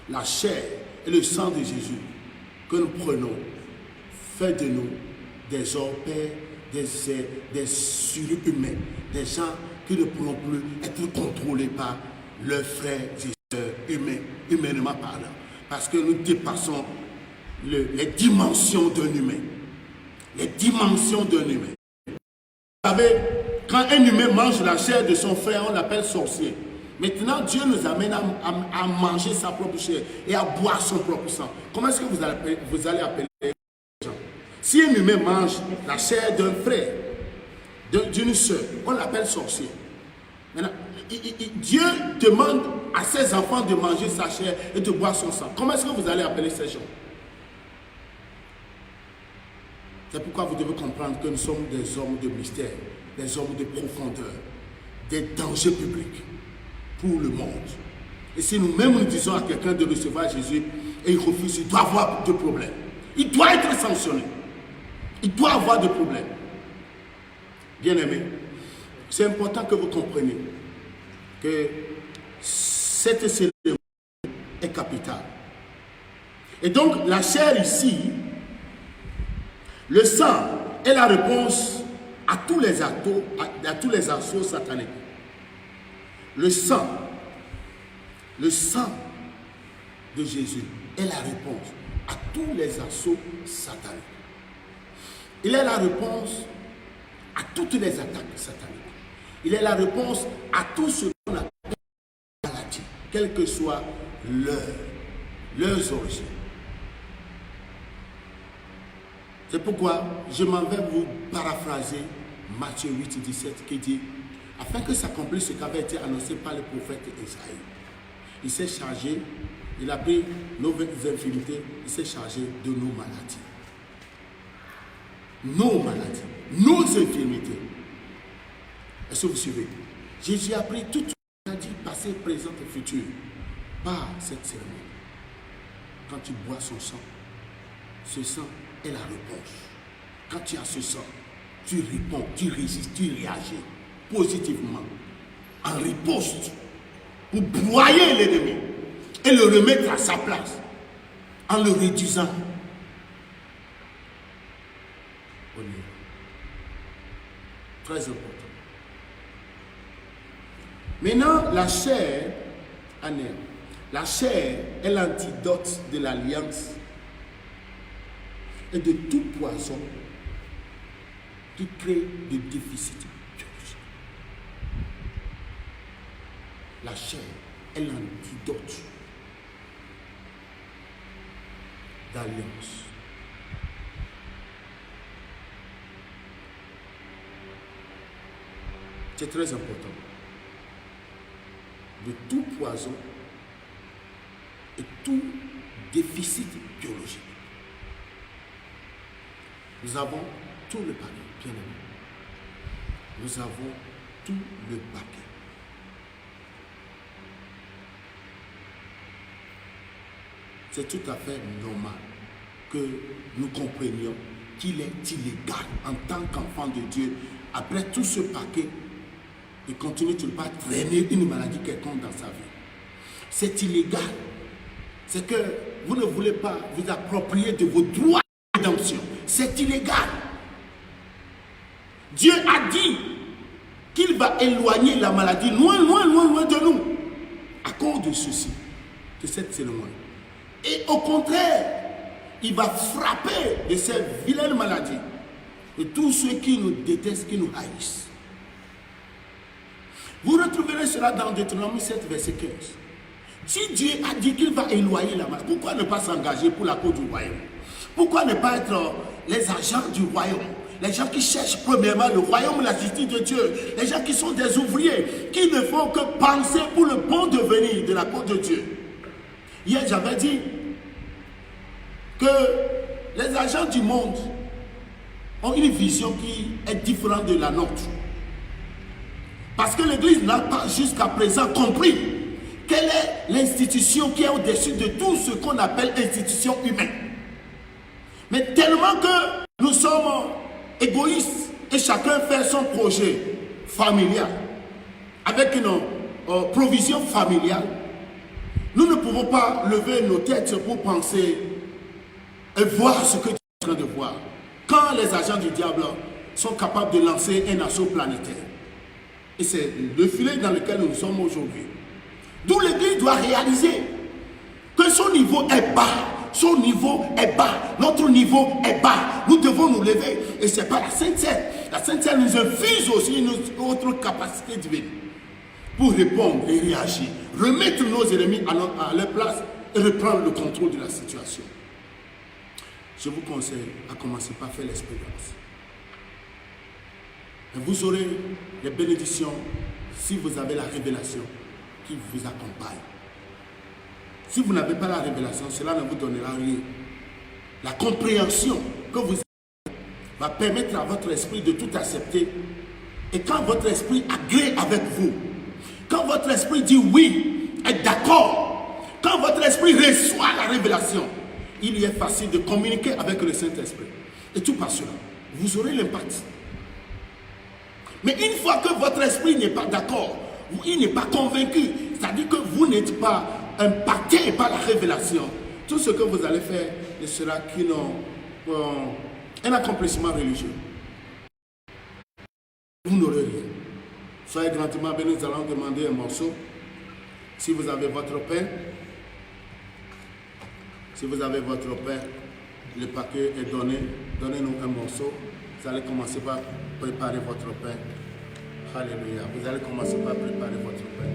la chair et le sang de Jésus que nous prenons, fait de nous des orpères, des surhumains, des gens qui ne pourront plus être contrôlés par leurs frères et sœurs humains, humainement parlant. Parce que nous dépassons les dimensions d'un humain. Les dimensions d'un humain. Vous savez, quand un humain mange la chair de son frère, on l'appelle sorcier. Maintenant, Dieu nous amène à manger sa propre chair et à boire son propre sang. Comment est-ce que vous allez appeler les gens? Si un humain mange la chair d'un frère, d'une soeur, on l'appelle sorcier. Maintenant, Dieu demande à ses enfants de manger sa chair et de boire son sang. Comment est-ce que vous allez appeler ces gens? C'est pourquoi vous devez comprendre que nous sommes des hommes de mystère, des hommes de profondeur, des dangers publics. pour le monde. Et si nous-mêmes nous disons à quelqu'un de recevoir Jésus et il refuse, il doit avoir des problèmes. Il doit être sanctionné. Il doit avoir des problèmes. Bien-aimés, c'est important que vous compreniez que cette cérémonie est capitale. Et donc, la chair ici, le sang est la réponse à tous les assauts sataniques. Le sang de Jésus est la réponse à tous les assauts sataniques. Il est la réponse à toutes les attaques sataniques. Il est la réponse à tout ce qu'on appelle maladie, quelles que soient leurs origines. C'est pourquoi je m'en vais vous paraphraser Matthieu 8, 17 qui dit « Afin que s'accomplisse ce qui avait été annoncé par le prophète Isaïe, il s'est chargé, il a pris nos infirmités, il s'est chargé de nos maladies. » Nos maladies, nos infirmités. Est-ce que vous suivez? Jésus a pris toutes les maladies passées, présentes et futures par cette cérémonie. Quand tu bois son sang, ce sang est la réponse. Quand tu as ce sang, tu réponds, tu résistes, tu réagis positivement, en riposte, pour broyer l'ennemi et le remettre à sa place, en le réduisant. Très important. Maintenant, la chair, la chair est l'antidote de l'alliance et de tout poison qui crée des déficits biologiques. La chair est l'antidote d'alliance. C'est très important. De tout poison et tout déficit biologique. Nous avons tout le paquet, bien aimé. Nous avons tout le paquet. C'est tout à fait normal que nous comprenions qu'il est illégal en tant qu'enfant de Dieu, après tout ce paquet, de continuer de ne pas traîner une maladie quelconque dans sa vie. C'est illégal. C'est que vous ne voulez pas vous approprier de vos droits de rédemption. C'est illégal. Dieu a dit qu'il va éloigner la maladie loin, loin, loin, loin de nous à cause de ceci, de cette cérémonie. Et au contraire, il va frapper de ces vilaines maladies de tous ceux qui nous détestent, qui nous haïssent. Vous retrouverez cela dans Deutéronome 7, verset 15. Si Dieu a dit qu'il va éloigner la maladie, pourquoi ne pas s'engager pour la cause du royaume? Pourquoi ne pas être les agents du royaume? Les gens qui cherchent premièrement le royaume, la justice de Dieu. Les gens qui sont des ouvriers, qui ne font que penser pour le bon devenir de la cause de Dieu. Hier, j'avais dit que les agents du monde ont une vision qui est différente de la nôtre. Parce que l'Église n'a pas jusqu'à présent compris quelle est l'institution qui est au-dessus de tout ce qu'on appelle institution humaine. Mais tellement que nous sommes égoïstes et chacun fait son projet familial, avec une provision familiale, nous ne pouvons pas lever nos têtes pour penser et voir ce que tu es en train de voir. Quand les agents du diable sont capables de lancer un assaut planétaire. Et c'est le filet dans lequel nous sommes aujourd'hui. D'où l'Église doit réaliser que son niveau est bas. Son niveau est bas. Notre niveau est bas. Nous devons nous lever. Et c'est pas la Sainte Seine. La Sainte Seine nous infuse aussi notre capacité divine pour répondre et réagir. Remettre nos ennemis à leur place et reprendre le contrôle de la situation. Je vous conseille à commencer par faire l'expérience. Vous aurez les bénédictions si vous avez la révélation qui vous accompagne. Si vous n'avez pas la révélation, cela ne vous donnera rien. La compréhension que vous avez va permettre à votre esprit de tout accepter. Et quand votre esprit agrée avec vous, Quand votre esprit dit oui, est d'accord, quand votre esprit reçoit la révélation, il est facile de communiquer avec le Saint-Esprit. Et tout par cela, vous aurez l'impact. Mais une fois que votre esprit n'est pas d'accord, il n'est pas convaincu, c'est-à-dire que vous n'êtes pas impacté par la révélation, tout ce que vous allez faire ne sera qu'un accomplissement religieux. Vous n'aurez rien. Soyez grandement bénis, nous allons demander un morceau. Si vous avez votre pain, le paquet est donné, donnez-nous un morceau. Vous allez commencer par préparer votre pain. Alléluia. Vous allez commencer par préparer votre pain.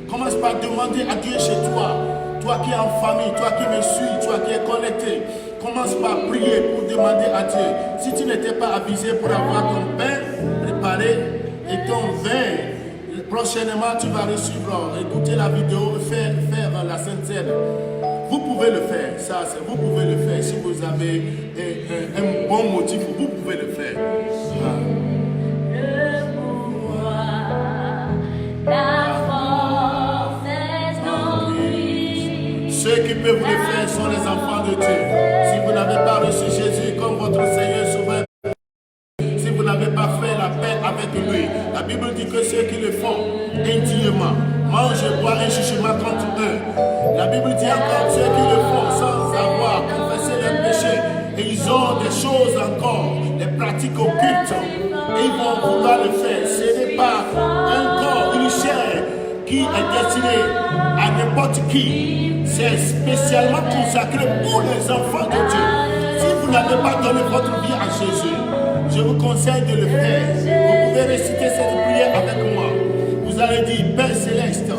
Commence par demander à Dieu chez toi, toi qui es en famille, toi qui me suis, toi qui es connecté. Commence par prier pour demander à Dieu. Si tu n'étais pas avisé pour avoir ton pain préparé et ton vin, prochainement tu vas recevoir, écouter la vidéo, faire la Sainte Seine. Vous pouvez le faire, vous pouvez le faire. Si vous avez un bon motif, vous pouvez le faire. Ceux qui peuvent le faire sont les enfants de Dieu. Si vous n'avez pas reçu Jésus comme votre Seigneur Sauveur, si vous n'avez pas fait la paix avec lui, la Bible dit que ceux qui le font indignement mangent et boivent un jugement contre eux. La Bible dit encore ceux qui le font sans avoir confessé leurs péchés, et ils ont des choses encore, des pratiques occultes, et ils vont vouloir le faire. Ce n'est pas un corps, une chair qui est destinée à n'importe qui. C'est spécialement consacré pour les enfants de Dieu. Si vous n'avez pas donné votre vie à Jésus, je vous conseille de le faire. Vous pouvez réciter cette prière avec moi. Vous allez dire, Père Céleste,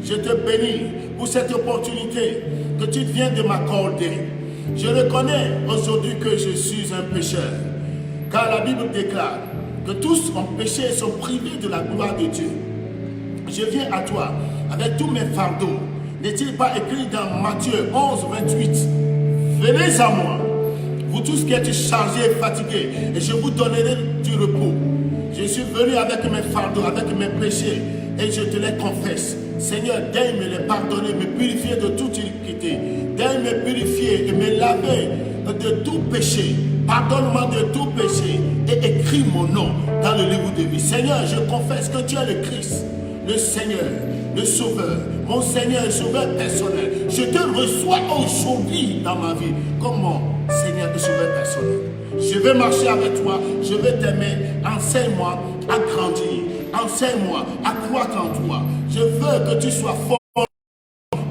je te bénis pour cette opportunité que tu viens de m'accorder. Je reconnais aujourd'hui que je suis un pécheur. Car la Bible déclare que tous ont péché et sont privés de la gloire de Dieu. Je viens à toi avec tous mes fardeaux. N'est-il pas écrit dans Matthieu 11, 28? Venez à moi, vous tous qui êtes chargés et fatigués, et je vous donnerai du repos. Je suis venu avec mes fardeaux, avec mes péchés, et je te les confesse. Seigneur, daigne me les pardonner, me purifier de toute iniquité. Daigne me purifier et me laver de tout péché. Pardonne-moi de tout péché et écris mon nom dans le livre de vie. Seigneur, je confesse que tu es le Christ, le Seigneur, le Sauveur, mon Seigneur et Sauveur personnel. Je te reçois aujourd'hui dans ma vie comme mon Seigneur et Sauveur personnel. Je vais marcher avec toi, je vais t'aimer. Enseigne-moi à grandir, enseigne-moi à croître en toi. Je veux que tu sois fort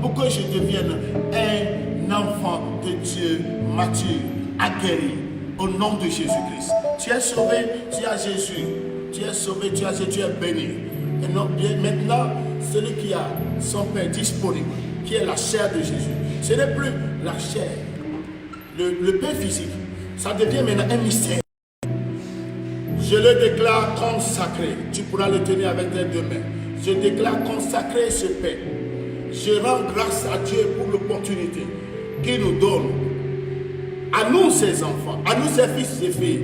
pour que je devienne un enfant de Dieu mature, aguerri, au nom de Jésus-Christ. Tu es sauvé, tu as Jésus. Tu es sauvé, tu as Jésus, tu es béni. Et non, bien maintenant, celui qui a son Père disponible, qui est la chair de Jésus, ce n'est plus la chair, le pain physique, ça devient maintenant un mystère. Je le déclare consacré. Tu pourras le tenir avec tes deux mains. Je déclare consacré ce pain. Je rends grâce à Dieu pour l'opportunité qu'il nous donne, à nous ses enfants, à nous ses fils et filles,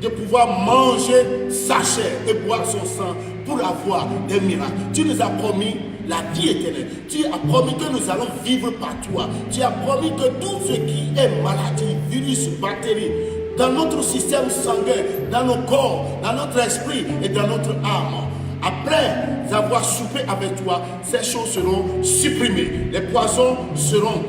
de pouvoir manger sa chair et boire son sang pour avoir des miracles. Tu nous as promis la vie éternelle. Tu as promis que nous allons vivre par toi. Tu as promis que tout ce qui est maladie, virus, bactéries, dans notre système sanguin, dans nos corps, dans notre esprit et dans notre âme, après avoir soupé avec toi, ces choses seront supprimées. Les poisons seront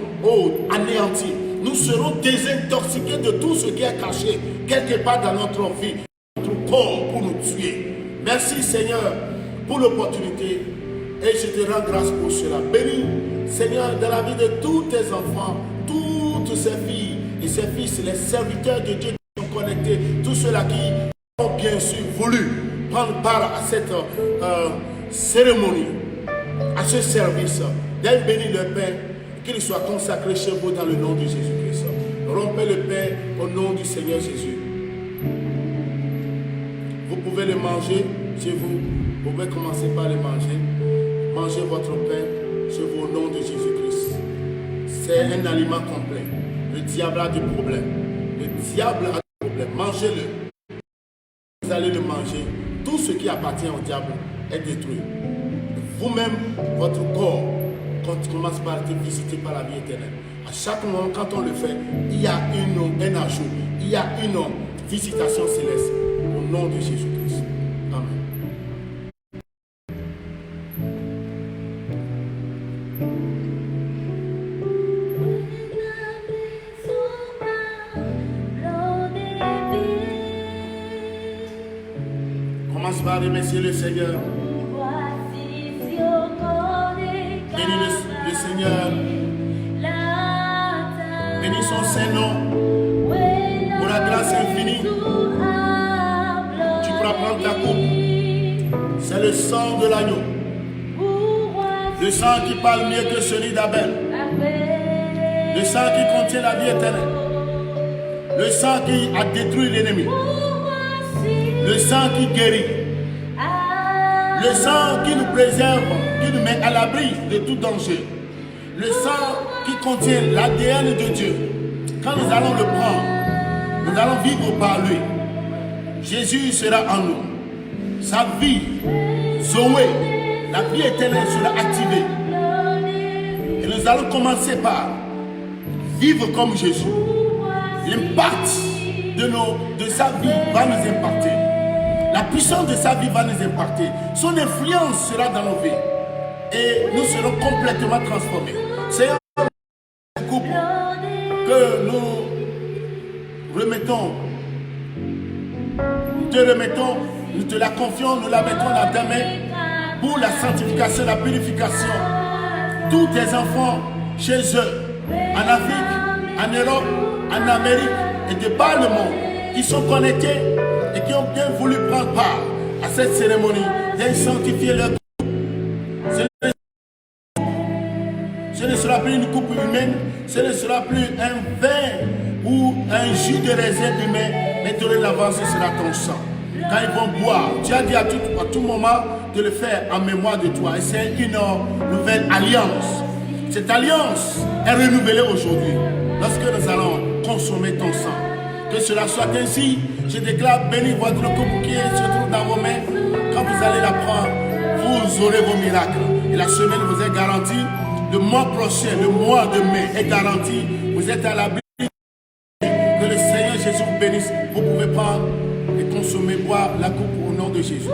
anéantis. Nous serons désintoxiqués de tout ce qui est caché quelque part dans notre vie, notre corps, pour nous tuer. Merci Seigneur pour l'opportunité et je te rends grâce pour cela. Bénis Seigneur dans la vie de tous tes enfants, toutes ces filles et ces fils, les serviteurs de Dieu qui sont connectés, tous ceux-là qui ont bien sûr voulu prendre part à cette cérémonie, à ce service. D'ailleurs, bénis le Père, qu'il soit consacré chez vous dans le nom de Jésus-Christ. Rompez le pain au nom du Seigneur Jésus. Vous pouvez le manger chez vous. Vous pouvez commencer par le manger. Mangez votre pain chez vous au nom de Jésus-Christ. C'est un aliment complet. Le diable a des problèmes. Le diable a des problèmes. Mangez-le. Vous allez le manger. Tout ce qui appartient au diable est détruit. Vous-même, votre corps, quand tu commences par être visité par la vie éternelle. À chaque moment, quand on le fait, il y a un ajout, il y a une visitation céleste au nom de Jésus-Christ. Amen. Commence par remercier le Seigneur. Bénis le Seigneur. Bénis son Saint-Nom pour la grâce infinie. Tu pourras prendre ta coupe. C'est le sang de l'agneau. Le sang qui parle mieux que celui d'Abel. Le sang qui contient la vie éternelle. Le sang qui a détruit l'ennemi. Le sang qui guérit. Le sang qui nous préserve, qui nous met à l'abri de tout danger. Le sang qui contient l'ADN de Dieu. Quand nous allons le prendre, nous allons vivre par lui. Jésus sera en nous. Sa vie, Zoé, la vie éternelle sera activée. Et nous allons commencer par vivre comme Jésus. L'impact de sa vie va nous impacter. La puissance de sa vie va nous impacter. Son influence sera dans nos vies. Et nous serons complètement transformés. C'est un couple que nous remettons. Nous te remettons, nous te la confions, nous la mettons dans ta main pour la sanctification, la purification. Tous tes enfants chez eux, en Afrique, en Europe, en Amérique et de par le monde, qui sont connectés et qui ont bien voulu prendre part à cette cérémonie, viennent sanctifier leur couple. Ce ne sera plus une coupe humaine, ce ne sera plus un vin ou un jus de raisin humain, mais dorénavant ce sera ton sang. Quand ils vont boire, tu as dit à tout moment de le faire en mémoire de toi. Et c'est une nouvelle alliance. Cette alliance est renouvelée aujourd'hui lorsque nous allons consommer ton sang. Que cela soit ainsi. Je déclare béni votre coupe qui se trouve dans vos mains. Quand vous allez la prendre, vous aurez vos miracles. Et la semaine vous est garantie. Le mois prochain, le mois de mai est garanti. Vous êtes à l'abri. Que le Seigneur Jésus vous bénisse. Vous pouvez prendre et consommer, boire la coupe au nom de Jésus.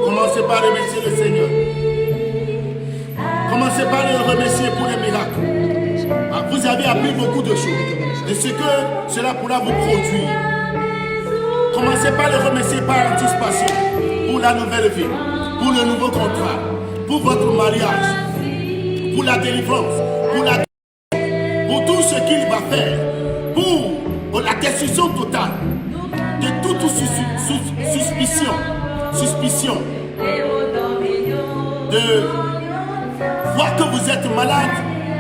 Commencez par remercier le Seigneur. Commencez par le remercier pour les miracles. Vous avez appris beaucoup de choses. Et ce que cela pourra vous produire. Commencez par le remercier par anticipation pour la nouvelle vie, pour le nouveau contrat, pour votre mariage, pour la délivrance, pour tout ce qu'il va faire, pour la destruction totale de toute suspicion de voir que vous êtes malade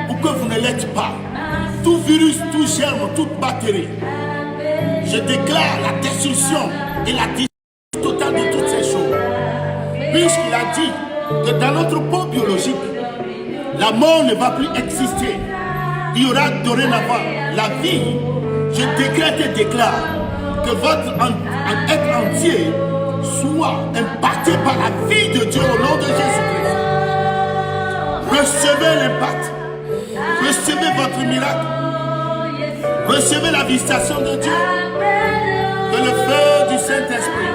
pour que vous ne l'êtes pas. Tout virus, tout germe, toute bactérie. Je déclare la destruction et la destruction totale de toutes ces choses. Puisqu'il a dit que dans notre peau biologique, la mort ne va plus exister. Il y aura dorénavant la vie. Je décrète et déclare que votre être entier soit impacté par la vie de Dieu au nom de Jésus-Christ. Recevez l'impact. Recevez votre miracle. Recevez la visitation de Dieu. Que le feu du Saint-Esprit,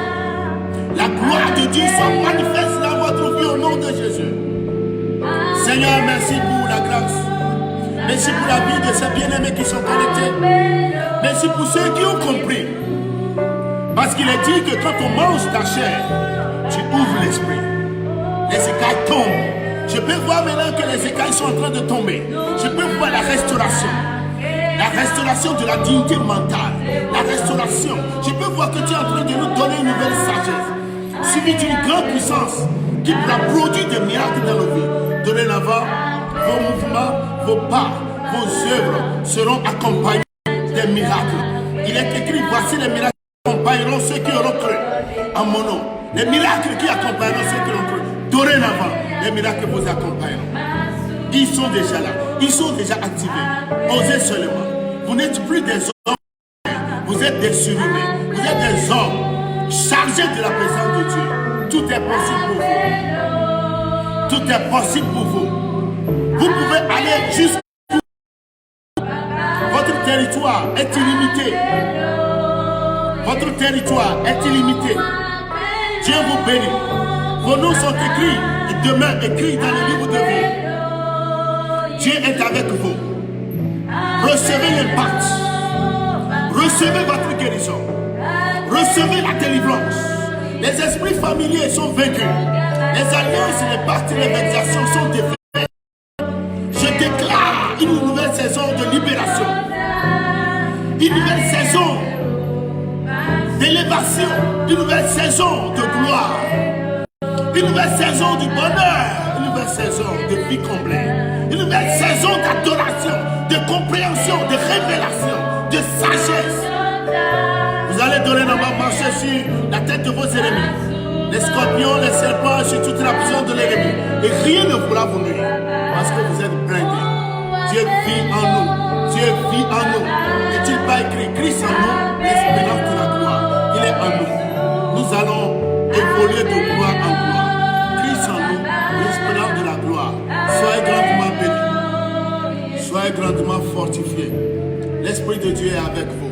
la gloire de Dieu soit manifeste dans votre vie au nom de Jésus. Seigneur, merci pour la grâce. Merci pour la vie de ces bien-aimés qui sont connectés. Merci pour ceux qui ont compris. Parce qu'il est dit que quand on mange ta chair, tu ouvres l'esprit. Les écailles tombent. Je peux voir maintenant que les écailles sont en train de tomber. Je peux voir la restauration. La restauration de la dignité mentale. La restauration. Je peux voir que tu es en train de nous donner une nouvelle sagesse. Suivi d'une grande puissance qui pourra produire des miracles dans nos vies. Dorénavant, vos mouvements, vos pas, vos œuvres seront accompagnés des miracles. Il est écrit, voici les miracles qui accompagneront ceux qui auront cru en mon nom. Les miracles qui accompagneront ceux qui auront cru. Dorénavant, les miracles vous accompagneront. Ils sont déjà là. Ils sont déjà activés. Osez seulement. Vous n'êtes plus des hommes. Vous êtes des surhumains. Vous êtes des hommes chargés de la présence de Dieu. Tout est possible pour vous. Tout est possible pour vous. Vous pouvez aller jusqu'au bout. Votre territoire est illimité. Votre territoire est illimité. Dieu vous bénit. Vos noms sont écrits et demain écrits dans le livre de vie. Dieu est avec vous. Recevez l'impact. Recevez votre guérison. Recevez la délivrance. Les esprits familiers sont vaincus. Les alliances, les pactes, les médiations sont défaites. Je déclare une nouvelle saison de libération. Une nouvelle saison d'élévation. Une nouvelle saison de gloire. Une nouvelle saison du bonheur. Une nouvelle saison de vie comblée. Une nouvelle saison d'adoration, de compréhension, de révélation, de sagesse. Vous allez dorénavant marcher sur la tête de vos ennemis. Les scorpions, les serpents, sur toute la puissance de l'ennemi. Et rien ne pourra vous nuire. Parce que vous êtes blindés. Dieu vit en nous. Dieu vit en nous. N'est-il pas écrit Christ en nous, l'espérance de la gloire. Il est en nous. Nous allons évoluer de gloire en gloire. Christ en nous, l'espérance de la gloire. Soyez grandement bénis. Soyez grandement fortifiés. L'Esprit de Dieu est avec vous.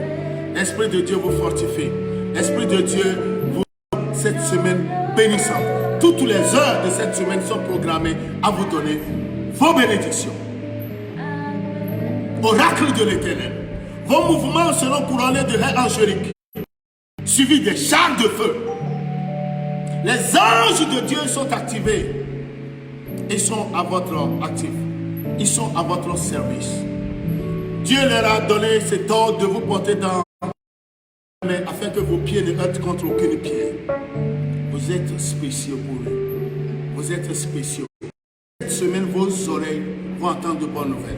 L'Esprit de Dieu vous fortifie. L'Esprit de Dieu vous donne cette semaine bénissante. Toutes les heures de cette semaine sont programmées à vous donner vos bénédictions. Oracle de l'Éternel. Vos mouvements seront couronnés de raies angéliques, suivis des chars de feu. Les anges de Dieu sont activés. Ils sont à votre actif. Ils sont à votre service. Dieu leur a donné cet ordre de vous porter dans mais afin que vos pieds ne heurtent contre aucune pierre. Vous êtes spéciaux pour lui. Vous êtes spéciaux. Cette semaine, vos oreilles vont entendre de bonnes nouvelles.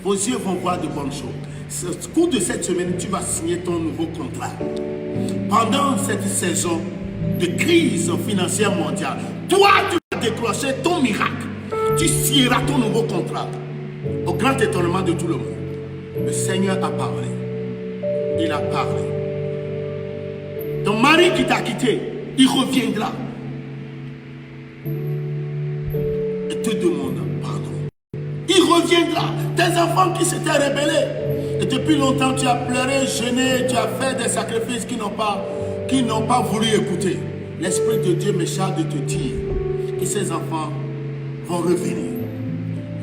Vos yeux vont voir de bonnes choses. Au cours de cette semaine, tu vas signer ton nouveau contrat. Pendant cette saison de crise financière mondiale, toi, tu vas déclencher ton miracle. Tu signeras ton nouveau contrat. Au grand étonnement de tout le monde. Le Seigneur a parlé. Il a parlé. Ton mari qui t'a quitté, il reviendra. Et te demande pardon. Il reviendra. Tes enfants qui s'étaient rebellés. Et depuis longtemps, tu as pleuré, jeûné, tu as fait des sacrifices qui n'ont pas voulu écouter. L'Esprit de Dieu me charge de te dire que ces enfants vont revenir.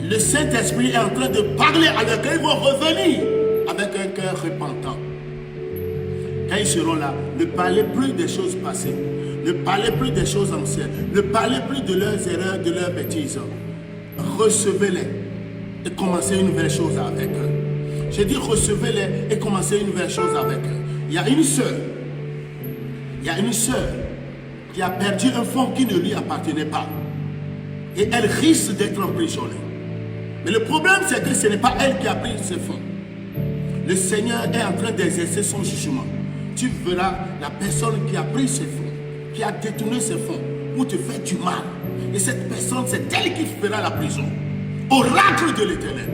Le Saint-Esprit est en train de parler à leur cœur. Ils vont revenir avec un cœur repentant. Quand ils seront là, ne parlez plus des choses passées. Ne parlez plus des choses anciennes. Ne parlez plus de leurs erreurs, de leurs bêtises. Recevez-les et commencez une nouvelle chose avec eux. J'ai dit recevez-les et commencez une nouvelle chose avec eux. Il y a une sœur qui a perdu un fonds qui ne lui appartenait pas. Et elle risque d'être emprisonnée. Mais le problème, c'est que ce n'est pas elle qui a pris ces fonds. Le Seigneur est en train d'exercer son jugement. Tu verras la personne qui a pris ces fonds, qui a détourné ces fonds pour te faire du mal. Et cette personne, c'est elle qui fera la prison. Oracle de l'Éternel.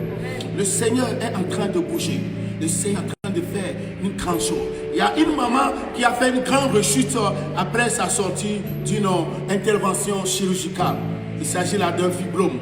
Le Seigneur est en train de bouger. Le Seigneur est en train de faire une grande chose. Il y a une maman qui a fait une grande rechute après sa sortie d'une intervention chirurgicale. Il s'agit là d'un fibrome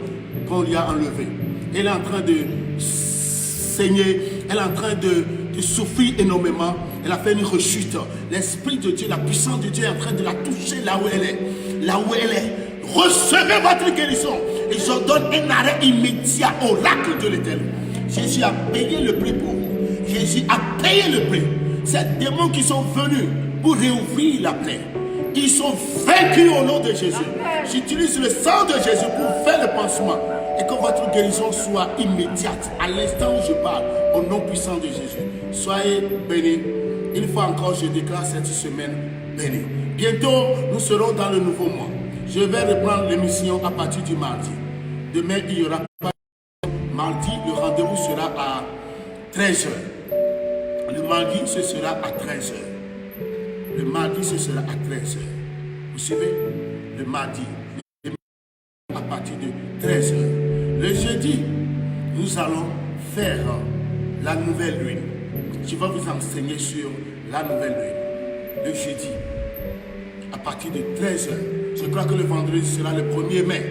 qu'on lui a enlevé. Elle est en train de saigner, elle est en train de souffrir énormément. Elle a fait une rechute. L'Esprit de Dieu, la puissance de Dieu est en train de la toucher là où elle est. Là où elle est. Recevez votre guérison. Et je donne un arrêt immédiat au oracle de l'Éternel. Jésus a payé le prix pour vous. Jésus a payé le prix. Ces démons qui sont venus pour réouvrir la plaie, ils sont vaincus au nom de Jésus. J'utilise le sang de Jésus pour faire le pansement et que votre guérison soit immédiate à l'instant où je parle, au nom puissant de Jésus. Soyez bénis. Une fois encore, je déclare cette semaine bénie. Bientôt, nous serons dans le nouveau mois. Je vais reprendre l'émission à partir du mardi. Demain, il n'y aura pas. Mardi, le rendez-vous sera à 13h. Le mardi, ce sera à 13h. Le mardi, ce sera à 13h. Vous suivez? Le mardi, à partir de 13h. Le jeudi, nous allons faire la nouvelle lune. Je vais vous enseigner sur la nouvelle lune. Le jeudi, à partir de 13h. Je crois que le vendredi sera le 1er mai.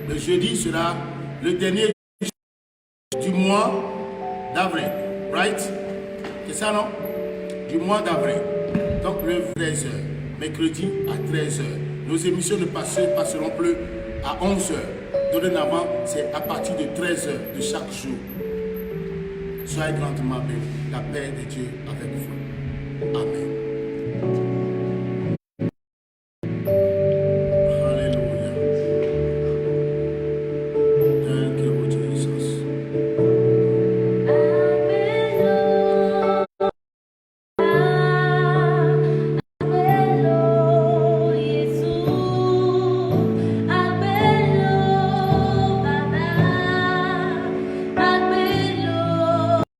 Le jeudi sera le dernier du mois d'avril. Right? C'est ça, non? Du mois d'avril. Donc le 13h. Mercredi à 13h. Nos émissions ne passeront plus à 11h. Dorénavant, c'est à partir de 13h de chaque jour. Soyez grandement bénis. La paix de Dieu avec vous. Amen.